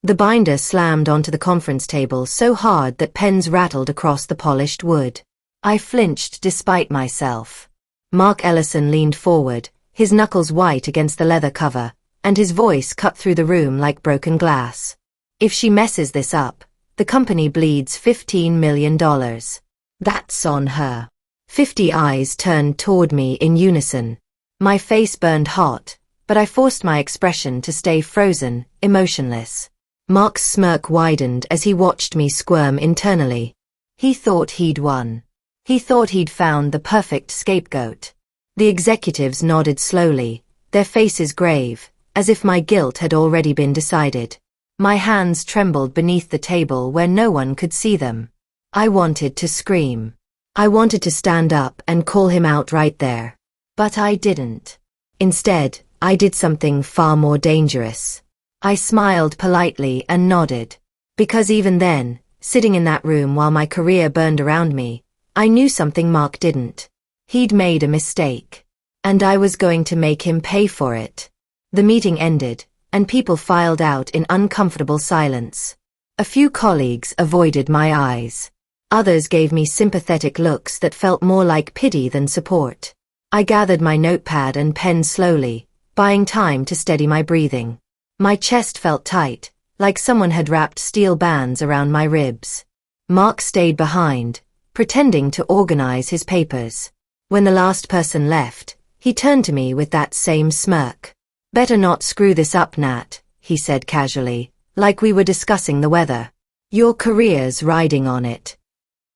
The binder slammed onto the conference table so hard that pens rattled across the polished wood. I flinched despite myself. Mark Ellison leaned forward, his knuckles white against the leather cover, and his voice cut through the room like broken glass. If she messes this up, the company bleeds $15 million. That's on her. 50 eyes turned toward me in unison. My face burned hot, but I forced my expression to stay frozen, emotionless. Mark's smirk widened as he watched me squirm internally. He thought he'd won. He thought he'd found the perfect scapegoat. The executives nodded slowly, their faces grave, as if my guilt had already been decided. My hands trembled beneath the table where no one could see them. I wanted to scream. I wanted to stand up and call him out right there. But I didn't. Instead, I did something far more dangerous. I smiled politely and nodded. Because even then, sitting in that room while my career burned around me, I knew something Mark didn't. He'd made a mistake. And I was going to make him pay for it. The meeting ended, and people filed out in uncomfortable silence. A few colleagues avoided my eyes. Others gave me sympathetic looks that felt more like pity than support. I gathered my notepad and pen slowly, buying time to steady my breathing. My chest felt tight, like someone had wrapped steel bands around my ribs. Mark stayed behind, pretending to organize his papers. When the last person left, he turned to me with that same smirk. "Better not screw this up, Nat," he said casually, like we were discussing the weather. "Your career's riding on it."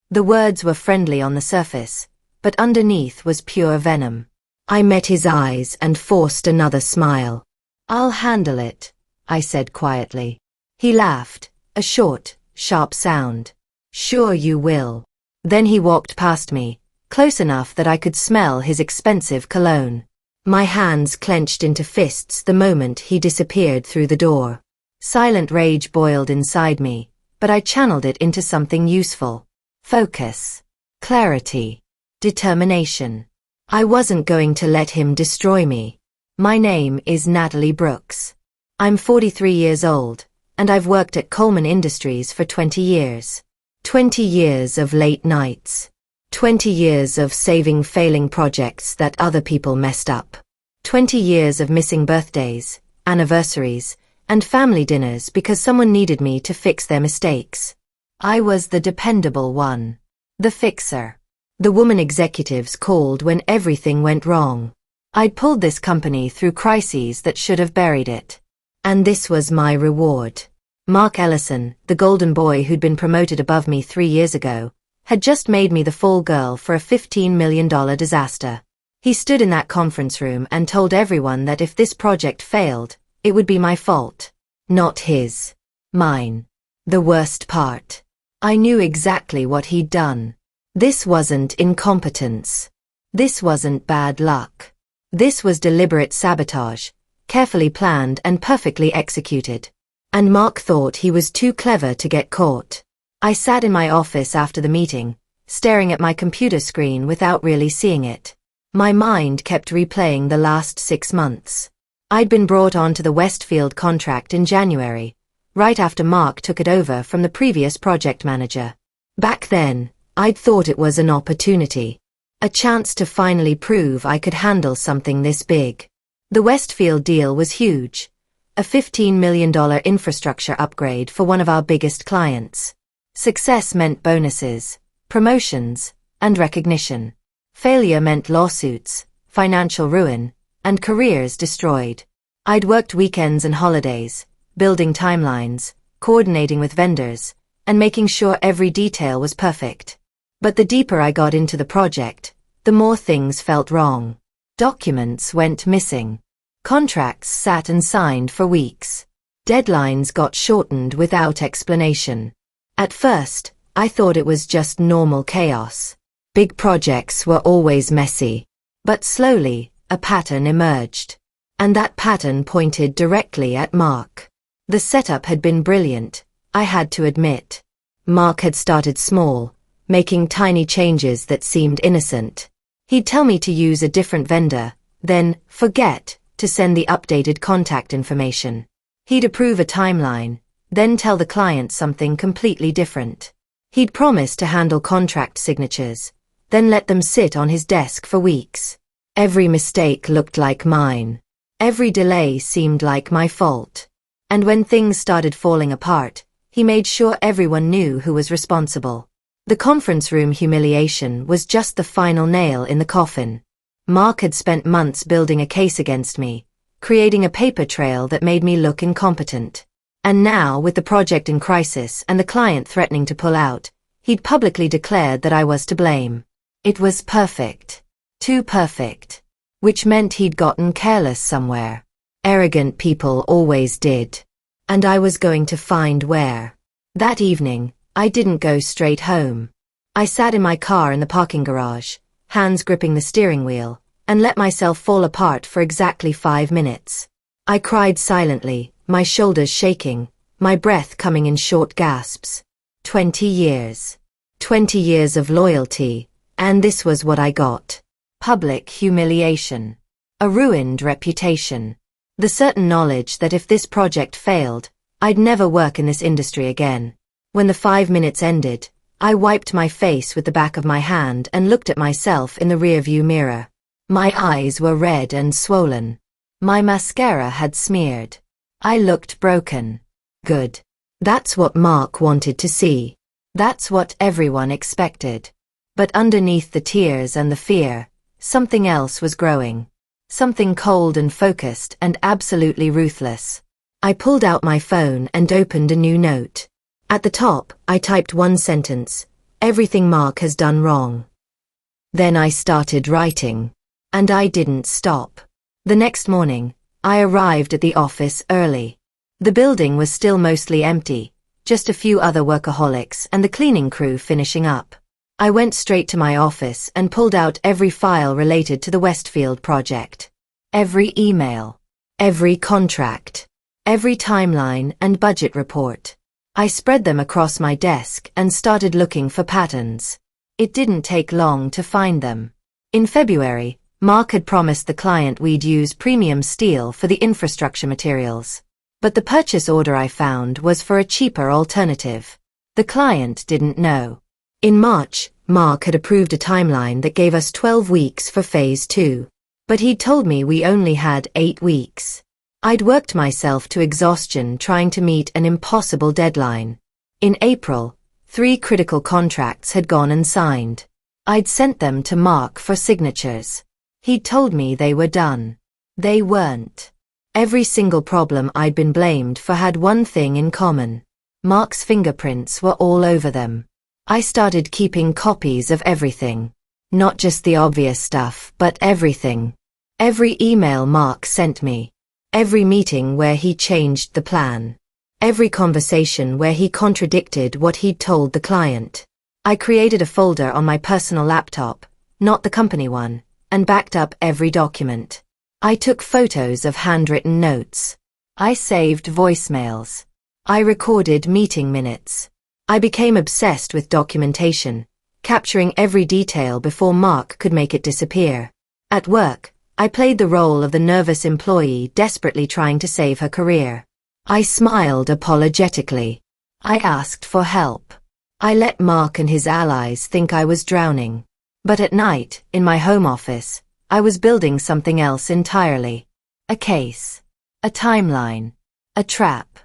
The words were friendly on the surface, but underneath was pure venom. I met his eyes and forced another smile. "I'll handle it," I said quietly. He laughed, a short, sharp sound. "Sure you will." Then he walked past me, close enough that I could smell his expensive cologne. My hands clenched into fists the moment he disappeared through the door. Silent rage boiled inside me, but I channeled it into something useful. Focus. Clarity. Determination. I wasn't going to let him destroy me. My name is Natalie Brooks. I'm 43 years old, and I've worked at Coleman Industries for 20 years. 20 years of late nights. 20 years of saving failing projects that other people messed up. 20 years of missing birthdays, anniversaries, and family dinners because someone needed me to fix their mistakes. I was the dependable one. The fixer. The woman executives called when everything went wrong. I'd pulled this company through crises that should have buried it. And this was my reward. Mark Ellison, the golden boy who'd been promoted above me 3 years ago, had just made me the fall girl for a $15 million disaster. He stood in that conference room and told everyone that if this project failed, it would be my fault. Not his. Mine. The worst part. I knew exactly what he'd done. This wasn't incompetence. This wasn't bad luck. This was deliberate sabotage, carefully planned and perfectly executed. And Mark thought he was too clever to get caught. I sat in my office after the meeting, staring at my computer screen without really seeing it. My mind kept replaying the last 6 months. I'd been brought onto the Westfield contract in January, right after Mark took it over from the previous project manager. Back then, I'd thought it was an opportunity. A chance to finally prove I could handle something this big. The Westfield deal was huge. A $15 million infrastructure upgrade for one of our biggest clients. Success meant bonuses, promotions, and recognition. Failure meant lawsuits, financial ruin, and careers destroyed. I'd worked weekends and holidays, building timelines, coordinating with vendors, and making sure every detail was perfect. But the deeper I got into the project, the more things felt wrong. Documents went missing. Contracts sat unsigned for weeks. Deadlines got shortened without explanation. At first, I thought it was just normal chaos. Big projects were always messy. But slowly, a pattern emerged. And that pattern pointed directly at Mark. The setup had been brilliant, I had to admit. Mark had started small, making tiny changes that seemed innocent. He'd tell me to use a different vendor, then forget to send the updated contact information. He'd approve a timeline, then tell the client something completely different. He'd promised to handle contract signatures, then let them sit on his desk for weeks. Every mistake looked like mine. Every delay seemed like my fault. And when things started falling apart, he made sure everyone knew who was responsible. The conference room humiliation was just the final nail in the coffin. Mark had spent months building a case against me, creating a paper trail that made me look incompetent. And now, with the project in crisis and the client threatening to pull out, he'd publicly declared that I was to blame. It was perfect. Too perfect. Which meant he'd gotten careless somewhere. Arrogant people always did. And I was going to find where. That evening, I didn't go straight home. I sat in my car in the parking garage, hands gripping the steering wheel, and let myself fall apart for exactly 5 minutes. I cried silently, my shoulders shaking, my breath coming in short gasps. 20 years. 20 years of loyalty, and this was what I got. Public humiliation. A ruined reputation. The certain knowledge that if this project failed, I'd never work in this industry again. When the 5 minutes ended, I wiped my face with the back of my hand and looked at myself in the rearview mirror. My eyes were red and swollen. My mascara had smeared. I looked broken. Good. That's what Mark wanted to see. That's what everyone expected. But underneath the tears and the fear, something else was growing. Something cold and focused and absolutely ruthless. I pulled out my phone and opened a new note. At the top, I typed one sentence: everything Mark has done wrong. Then I started writing. And I didn't stop. The next morning, I arrived at the office early. The building was still mostly empty, just a few other workaholics and the cleaning crew finishing up. I went straight to my office and pulled out every file related to the Westfield project. Every email. Every contract. Every timeline and budget report. I spread them across my desk and started looking for patterns. It didn't take long to find them. In February, Mark had promised the client we'd use premium steel for the infrastructure materials. But the purchase order I found was for a cheaper alternative. The client didn't know. In March, Mark had approved a timeline that gave us 12 weeks for Phase 2. But he'd told me we only had 8 weeks. I'd worked myself to exhaustion trying to meet an impossible deadline. In April, 3 critical contracts had gone unsigned. I'd sent them to Mark for signatures. He'd told me they were done. They weren't. Every single problem I'd been blamed for had one thing in common. Mark's fingerprints were all over them. I started keeping copies of everything. Not just the obvious stuff, but everything. Every email Mark sent me. Every meeting where he changed the plan. Every conversation where he contradicted what he'd told the client. I created a folder on my personal laptop, not the company one, and backed up every document. I took photos of handwritten notes. I saved voicemails. I recorded meeting minutes. I became obsessed with documentation, capturing every detail before Mark could make it disappear. At work, I played the role of the nervous employee desperately trying to save her career. I smiled apologetically. I asked for help. I let Mark and his allies think I was drowning. But at night, in my home office, I was building something else entirely. A case. A timeline. A trap.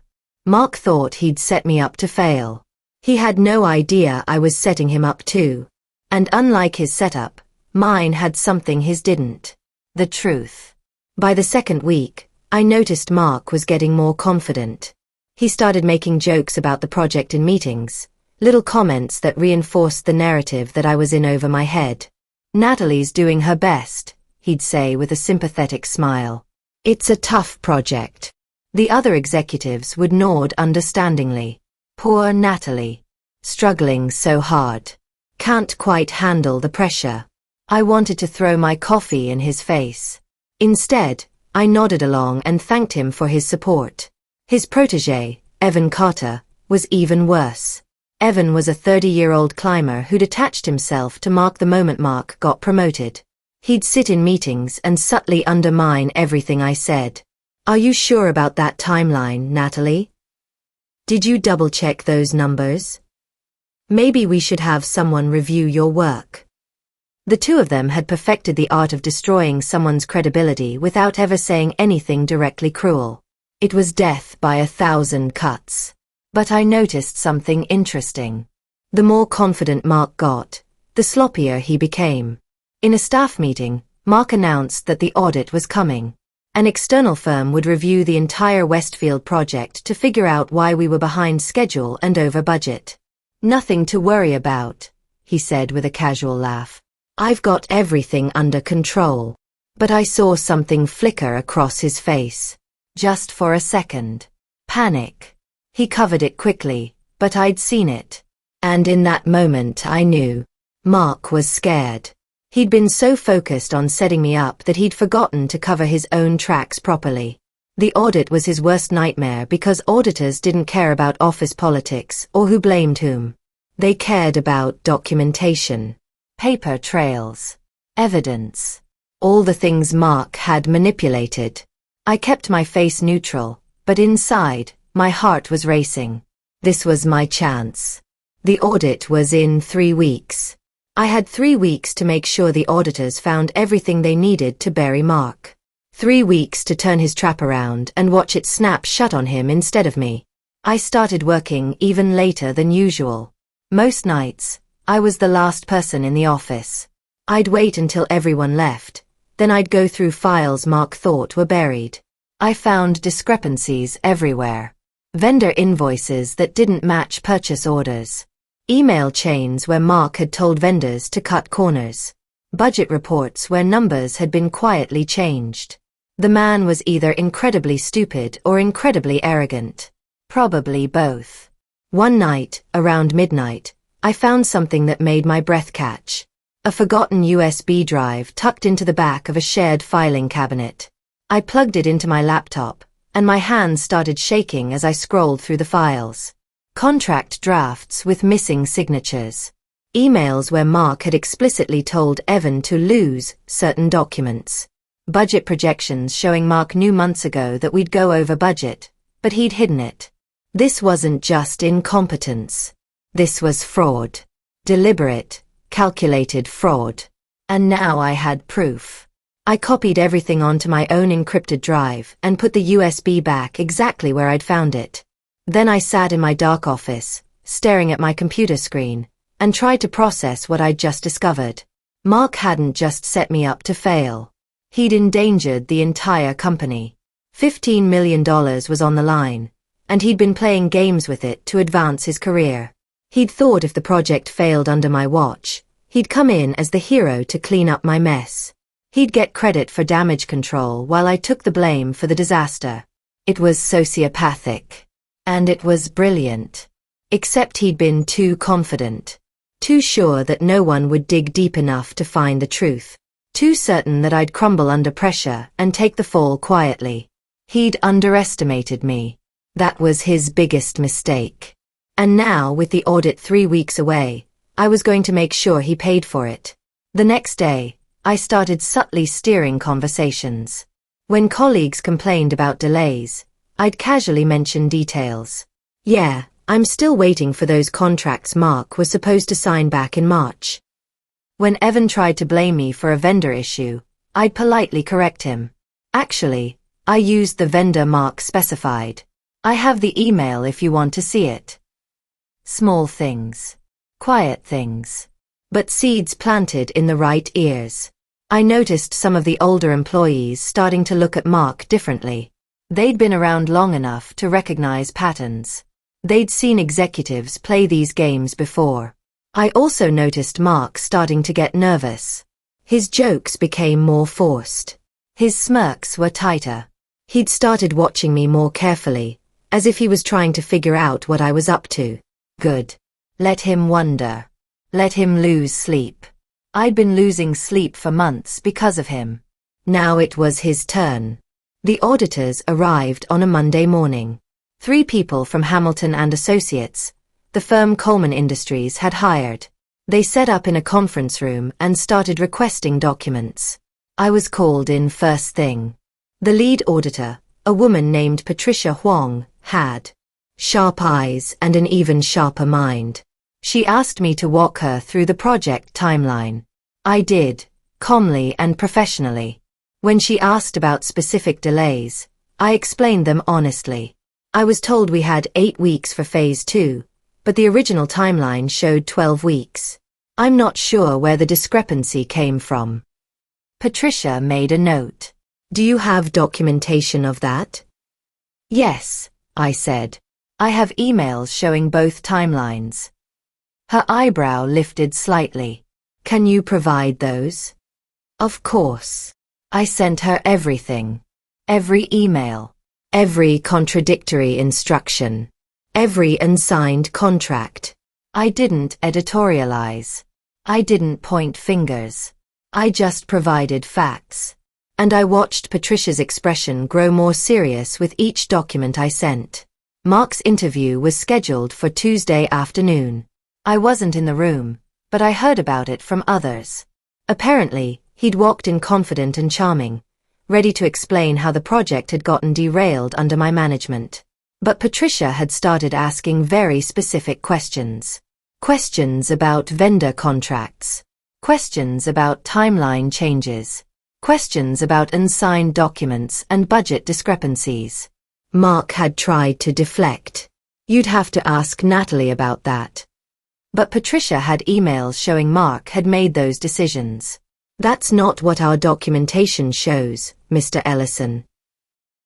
Mark thought he'd set me up to fail. He had no idea I was setting him up too. And unlike his setup, mine had something his didn't. The truth. By the second week, I noticed Mark was getting more confident. He started making jokes about the project in meetings, little comments that reinforced the narrative that I was in over my head. "Natalie's doing her best," he'd say with a sympathetic smile. "It's a tough project." The other executives would nod understandingly. Poor Natalie. Struggling so hard. Can't quite handle the pressure. I wanted to throw my coffee in his face. Instead, I nodded along and thanked him for his support. His protege, Evan Carter, was even worse. Evan was a 30-year-old climber who'd attached himself to Mark the moment Mark got promoted. He'd sit in meetings and subtly undermine everything I said. "Are you sure about that timeline, Natalie? Did you double-check those numbers? Maybe we should have someone review your work. The two of them had perfected the art of destroying someone's credibility without ever saying anything directly cruel. It was death by 1,000 cuts. But I noticed something interesting. The more confident Mark got, the sloppier he became. In a staff meeting, Mark announced that the audit was coming. An external firm would review the entire Westfield project to figure out why we were behind schedule and over budget. Nothing to worry about, he said with a casual laugh. I've got everything under control. But I saw something flicker across his face. Just for a second. Panic. He covered it quickly, but I'd seen it. And in that moment I knew. Mark was scared. He'd been so focused on setting me up that he'd forgotten to cover his own tracks properly. The audit was his worst nightmare because auditors didn't care about office politics or who blamed whom. They cared about documentation, paper trails, evidence, all the things Mark had manipulated. I kept my face neutral, but inside, my heart was racing. This was my chance. The audit was in 3 weeks. I had 3 weeks to make sure the auditors found everything they needed to bury Mark. 3 weeks to turn his trap around and watch it snap shut on him instead of me. I started working even later than usual. Most nights, I was the last person in the office. I'd wait until everyone left, then I'd go through files Mark thought were buried. I found discrepancies everywhere. Vendor invoices that didn't match purchase orders. Email chains where Mark had told vendors to cut corners. Budget reports where numbers had been quietly changed. The man was either incredibly stupid or incredibly arrogant. Probably both. One night, around midnight, I found something that made my breath catch. A forgotten USB drive tucked into the back of a shared filing cabinet. I plugged it into my laptop, and my hands started shaking as I scrolled through the files. Contract drafts with missing signatures. Emails where Mark had explicitly told Evan to lose certain documents. Budget projections showing Mark knew months ago that we'd go over budget, but he'd hidden it. This wasn't just incompetence. This was fraud. Deliberate, calculated fraud. And now I had proof. I copied everything onto my own encrypted drive and put the USB back exactly where I'd found it. Then I sat in my dark office, staring at my computer screen, and tried to process what I'd just discovered. Mark hadn't just set me up to fail. He'd endangered the entire company. $15 million was on the line, and he'd been playing games with it to advance his career. He'd thought if the project failed under my watch, he'd come in as the hero to clean up my mess. He'd get credit for damage control while I took the blame for the disaster. It was sociopathic. And it was brilliant. Except he'd been too confident. Too sure that no one would dig deep enough to find the truth. Too certain that I'd crumble under pressure and take the fall quietly. He'd underestimated me. That was his biggest mistake. And now, with the audit 3 weeks away, I was going to make sure he paid for it. The next day, I started subtly steering conversations. When colleagues complained about delays, I'd casually mention details. Yeah, I'm still waiting for those contracts Mark was supposed to sign back in March. When Evan tried to blame me for a vendor issue, I'd politely correct him. Actually, I used the vendor Mark specified. I have the email if you want to see it. Small things. Quiet things. But seeds planted in the right ears. I noticed some of the older employees starting to look at Mark differently. They'd been around long enough to recognize patterns. They'd seen executives play these games before. I also noticed Mark starting to get nervous. His jokes became more forced. His smirks were tighter. He'd started watching me more carefully, as if he was trying to figure out what I was up to. Good. Let him wonder. Let him lose sleep. I'd been losing sleep for months because of him. Now it was his turn. The auditors arrived on a Monday morning. 3 people from Hamilton and Associates, the firm Coleman Industries had hired. They set up in a conference room and started requesting documents. I was called in first thing. The lead auditor, a woman named Patricia Huang, had. sharp eyes and an even sharper mind. She asked me to walk her through the project timeline. I did, calmly and professionally. When she asked about specific delays, I explained them honestly. I was told we had 8 weeks for Phase 2, but the original timeline showed 12 weeks. I'm not sure where the discrepancy came from. Patricia made a note. Do you have documentation of that? Yes, I said. I have emails showing both timelines. Her eyebrow lifted slightly. Can you provide those? Of course. I sent her everything. Every email. Every contradictory instruction. Every unsigned contract. I didn't editorialize. I didn't point fingers. I just provided facts. And I watched Patricia's expression grow more serious with each document I sent. Mark's interview was scheduled for Tuesday afternoon. I wasn't in the room, but I heard about it from others. Apparently, he'd walked in confident and charming, ready to explain how the project had gotten derailed under my management. But Patricia had started asking very specific questions. Questions about vendor contracts. Questions about timeline changes. Questions about unsigned documents and budget discrepancies. Mark had tried to deflect. You'd have to ask Natalie about that. But Patricia had emails showing Mark had made those decisions. That's not what our documentation shows, Mr. Ellison.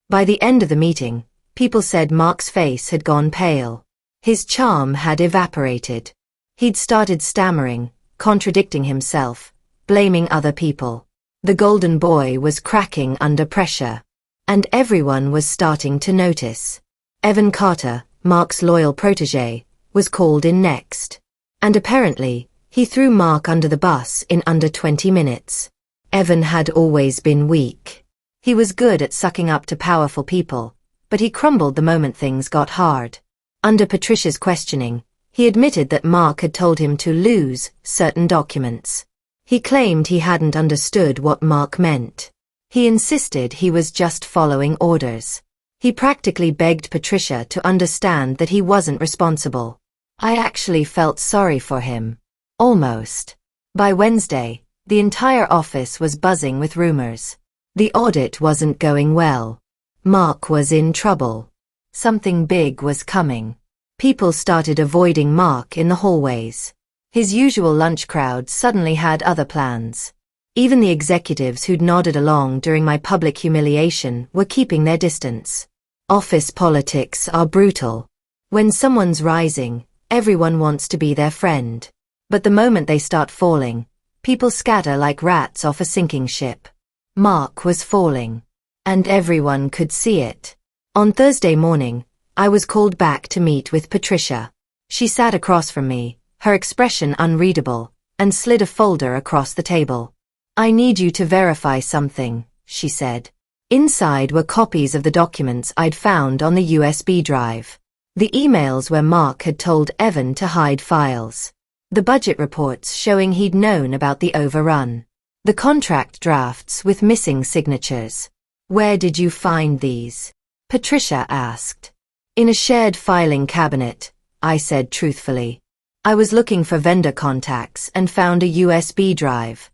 By the end of the meeting, people said Mark's face had gone pale. His charm had evaporated. He'd started stammering, contradicting himself, blaming other people. The golden boy was cracking under pressure. And everyone was starting to notice. Evan Carter, Mark's loyal protégé, was called in next. And apparently, he threw Mark under the bus in under 20 minutes. Evan had always been weak. He was good at sucking up to powerful people, but he crumbled the moment things got hard. Under Patricia's questioning, he admitted that Mark had told him to lose certain documents. He claimed he hadn't understood what Mark meant. He insisted he was just following orders. He practically begged Patricia to understand that he wasn't responsible. I actually felt sorry for him. Almost. By Wednesday, the entire office was buzzing with rumors. The audit wasn't going well. Mark was in trouble. Something big was coming. People started avoiding Mark in the hallways. His usual lunch crowd suddenly had other plans. Even the executives who'd nodded along during my public humiliation were keeping their distance. Office politics are brutal. When someone's rising, everyone wants to be their friend. But the moment they start falling, people scatter like rats off a sinking ship. Mark was falling. And everyone could see it. On Thursday morning, I was called back to meet with Patricia. She sat across from me, her expression unreadable, and slid a folder across the table. I need you to verify something, she said. Inside were copies of the documents I'd found on the USB drive. The emails where Mark had told Evan to hide files. The budget reports showing he'd known about the overrun. The contract drafts with missing signatures. Where did you find these? Patricia asked. In a shared filing cabinet, I said truthfully. I was looking for vendor contacts and found a USB drive.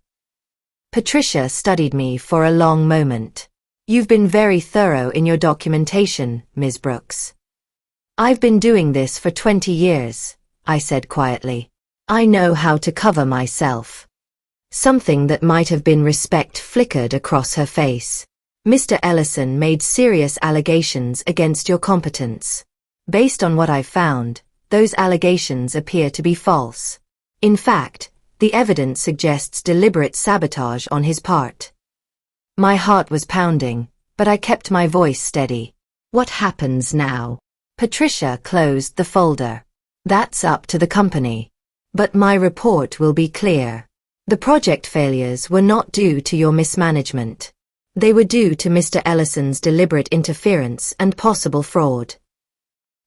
Patricia studied me for a long moment. You've been very thorough in your documentation, Ms. Brooks. I've been doing this for 20 years, I said quietly. I know how to cover myself. Something that might have been respect flickered across her face. Mr. Ellison made serious allegations against your competence. Based on what I've found, those allegations appear to be false. In fact, the evidence suggests deliberate sabotage on his part. My heart was pounding, but I kept my voice steady. What happens now? Patricia closed the folder. That's up to the company. But my report will be clear. The project failures were not due to your mismanagement. They were due to Mr. Ellison's deliberate interference and possible fraud.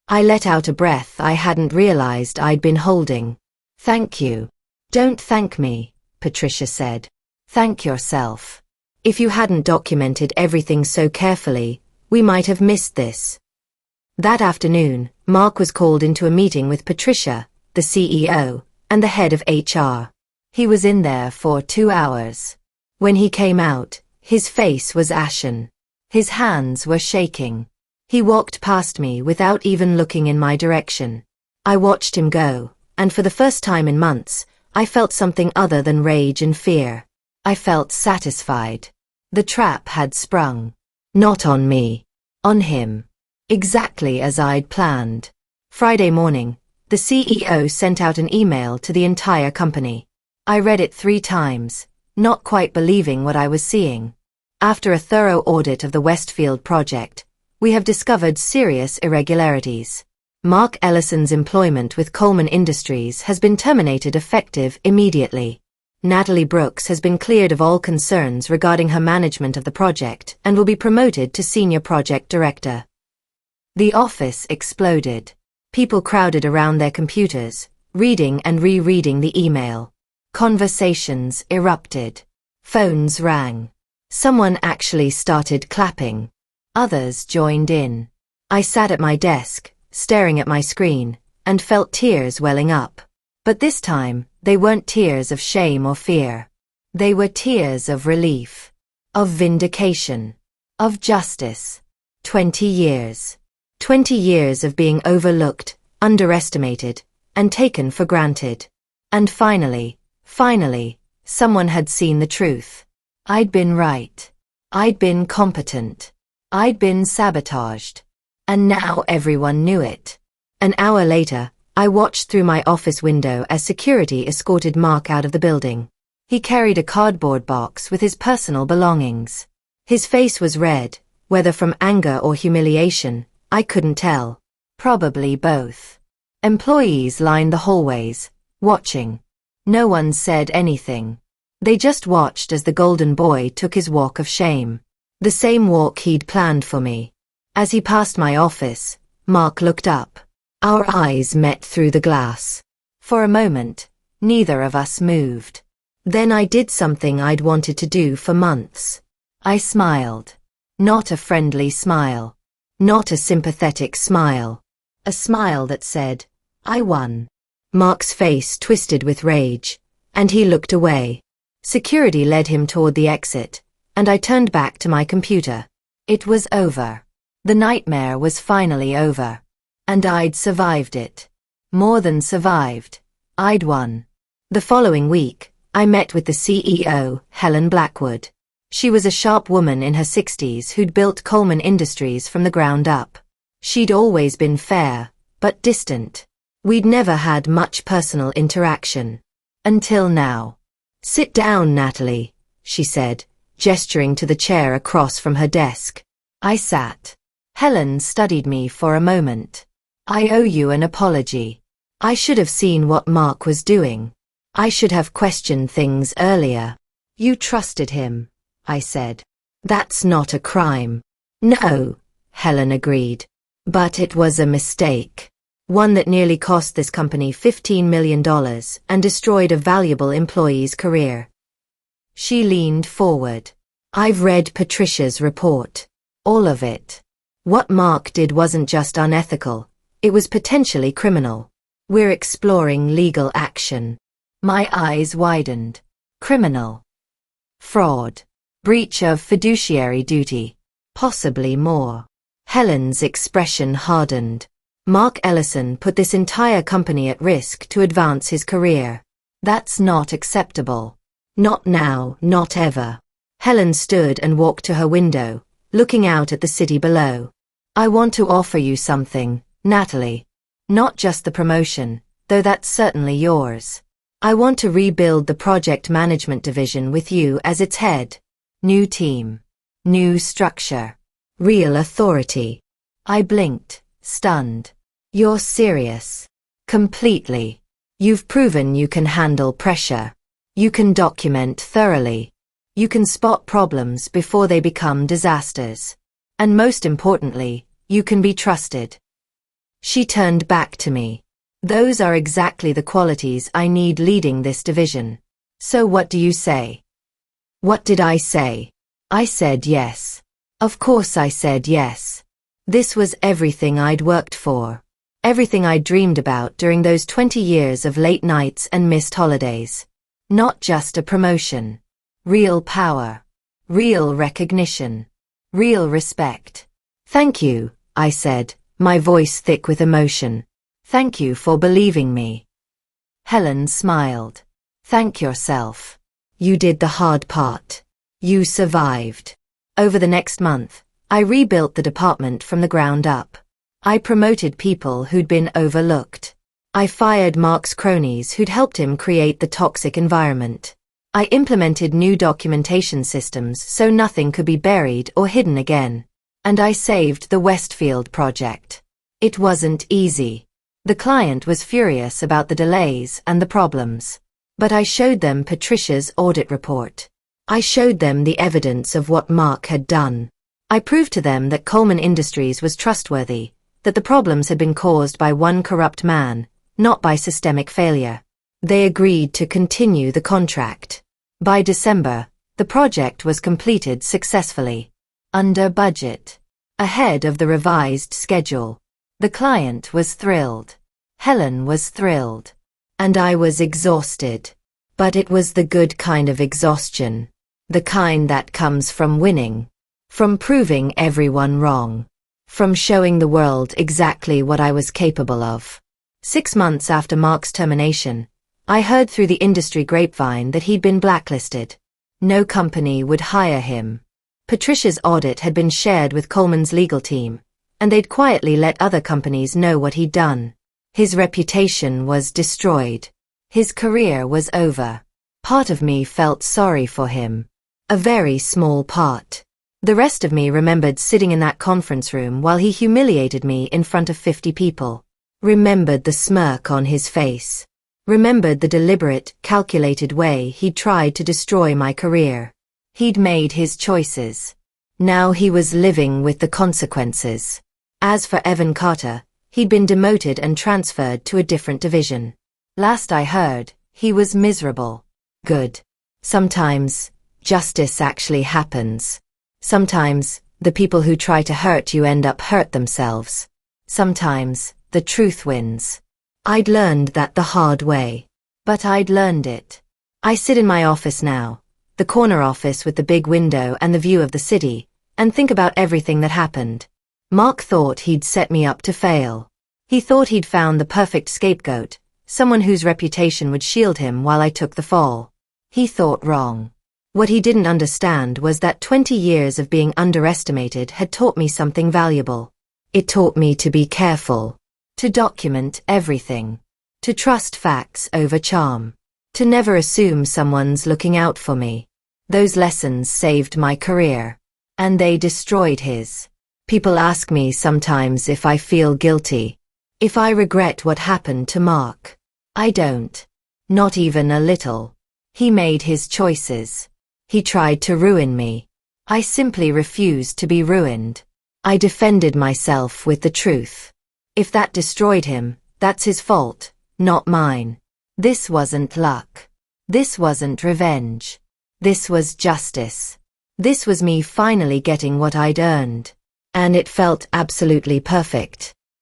I let out a breath I hadn't realized I'd been holding. Thank you. Don't thank me, Patricia said. Thank yourself. If you hadn't documented everything so carefully, we might have missed this. That afternoon, Mark was called into a meeting with Patricia, the CEO, and the head of HR. He was in there for 2 hours. When he came out, his face was ashen. His hands were shaking. He walked past me without even looking in my direction. I watched him go, and for the first time in months, I felt something other than rage and fear. I felt satisfied. The trap had sprung. Not on me. On him. Exactly as I'd planned. Friday morning, the CEO sent out an email to the entire company. I read it 3 times, not quite believing what I was seeing. After a thorough audit of the Westfield project, we have discovered serious irregularities. Mark Ellison's employment with Coleman Industries has been terminated effective immediately. Natalie Brooks has been cleared of all concerns regarding her management of the project and will be promoted to Senior Project Director. The office exploded. People crowded around their computers, reading and rereading the email. Conversations erupted. Phones rang. Someone actually started clapping. Others joined in. I sat at my desk, staring at my screen, and felt tears welling up. But this time, they weren't tears of shame or fear. They were tears of relief, of vindication, of justice. 20 years. 20 years of being overlooked, underestimated, and taken for granted. And finally, someone had seen the truth. I'd been right. I'd been competent. I'd been sabotaged. And now everyone knew it. An hour later, I watched through my office window as security escorted Mark out of the building. He carried a cardboard box with his personal belongings. His face was red, whether from anger or humiliation, I couldn't tell. Probably both. Employees lined the hallways, watching. No one said anything. They just watched as the golden boy took his walk of shame. The same walk he'd planned for me. As he passed my office, Mark looked up. Our eyes met through the glass. For a moment, neither of us moved. Then I did something I'd wanted to do for months. I smiled. Not a friendly smile. Not a sympathetic smile. A smile that said, I won. Mark's face twisted with rage, and he looked away. Security led him toward the exit, and I turned back to my computer. It was over. The nightmare was finally over. And I'd survived it. More than survived. I'd won. The following week, I met with the CEO, Helen Blackwood. She was a sharp woman in her 60s who'd built Coleman Industries from the ground up. She'd always been fair, but distant. We'd never had much personal interaction. Until now. Sit down, Natalie, she said, gesturing to the chair across from her desk. I sat. Helen studied me for a moment. I owe you an apology. I should have seen what Mark was doing. I should have questioned things earlier. You trusted him, I said. That's not a crime. No, Helen agreed. But it was a mistake. One that nearly cost this company $15 million and destroyed a valuable employee's career. She leaned forward. I've read Patricia's report. All of it. What Mark did wasn't just unethical. It was potentially criminal. We're exploring legal action. My eyes widened. Criminal. Fraud. Breach of fiduciary duty. Possibly more. Helen's expression hardened. Mark Ellison put this entire company at risk to advance his career. That's not acceptable. Not now, not ever. Helen stood and walked to her window, looking out at the city below. I want to offer you something, Natalie. Not just the promotion, though that's certainly yours. I want to rebuild the project management division with you as its head. New team. New structure. Real authority. I blinked, stunned. You're serious. Completely. You've proven you can handle pressure. You can document thoroughly. You can spot problems before they become disasters. And most importantly, you can be trusted. She turned back to me. Those are exactly the qualities I need leading this division. So what do you say? What did I say? I said yes. Of course I said yes. This was everything I'd worked for. Everything I'd dreamed about during those 20 years of late nights and missed holidays. Not just a promotion. Real power. Real recognition. Real respect. "Thank you," I said, my voice thick with emotion. "Thank you for believing me." Helen smiled. "Thank yourself. You did the hard part. You survived." Over the next month, I rebuilt the department from the ground up. I promoted people who'd been overlooked. I fired Mark's cronies who'd helped him create the toxic environment. I implemented new documentation systems so nothing could be buried or hidden again. And I saved the Westfield project. It wasn't easy. The client was furious about the delays and the problems. But I showed them Patricia's audit report. I showed them the evidence of what Mark had done. I proved to them that Coleman Industries was trustworthy, that the problems had been caused by one corrupt man, not by systemic failure. They agreed to continue the contract. By December, the project was completed successfully. Under budget. Ahead of the revised schedule. The client was thrilled. Helen was thrilled. And I was exhausted. But it was the good kind of exhaustion. The kind that comes from winning. From proving everyone wrong. From showing the world exactly what I was capable of. 6 months after Mark's termination, I heard through the industry grapevine that he'd been blacklisted. No company would hire him. Patricia's audit had been shared with Coleman's legal team, and they'd quietly let other companies know what he'd done. His reputation was destroyed. His career was over. Part of me felt sorry for him. A very small part. The rest of me remembered sitting in that conference room while he humiliated me in front of 50 people. Remembered the smirk on his face. Remembered the deliberate, calculated way he'd tried to destroy my career. He'd made his choices. Now he was living with the consequences. As for Evan Carter, he'd been demoted and transferred to a different division. Last I heard, he was miserable. Good. Sometimes, justice actually happens. Sometimes, the people who try to hurt you end up hurt themselves. Sometimes, the truth wins. I'd learned that the hard way. But I'd learned it. I sit in my office now, the corner office with the big window and the view of the city, and think about everything that happened. Mark thought he'd set me up to fail. He thought he'd found the perfect scapegoat, someone whose reputation would shield him while I took the fall. He thought wrong. What he didn't understand was that 20 years of being underestimated had taught me something valuable. It taught me to be careful. To document everything. To trust facts over charm. To never assume someone's looking out for me. Those lessons saved my career. And they destroyed his. People ask me sometimes if I feel guilty. If I regret what happened to Mark. I don't. Not even a little. He made his choices. He tried to ruin me. I simply refused to be ruined. I defended myself with the truth. If that destroyed him, that's his fault, not mine. This wasn't luck. This wasn't revenge. This was justice. This was me finally getting what I'd earned. And it felt absolutely perfect.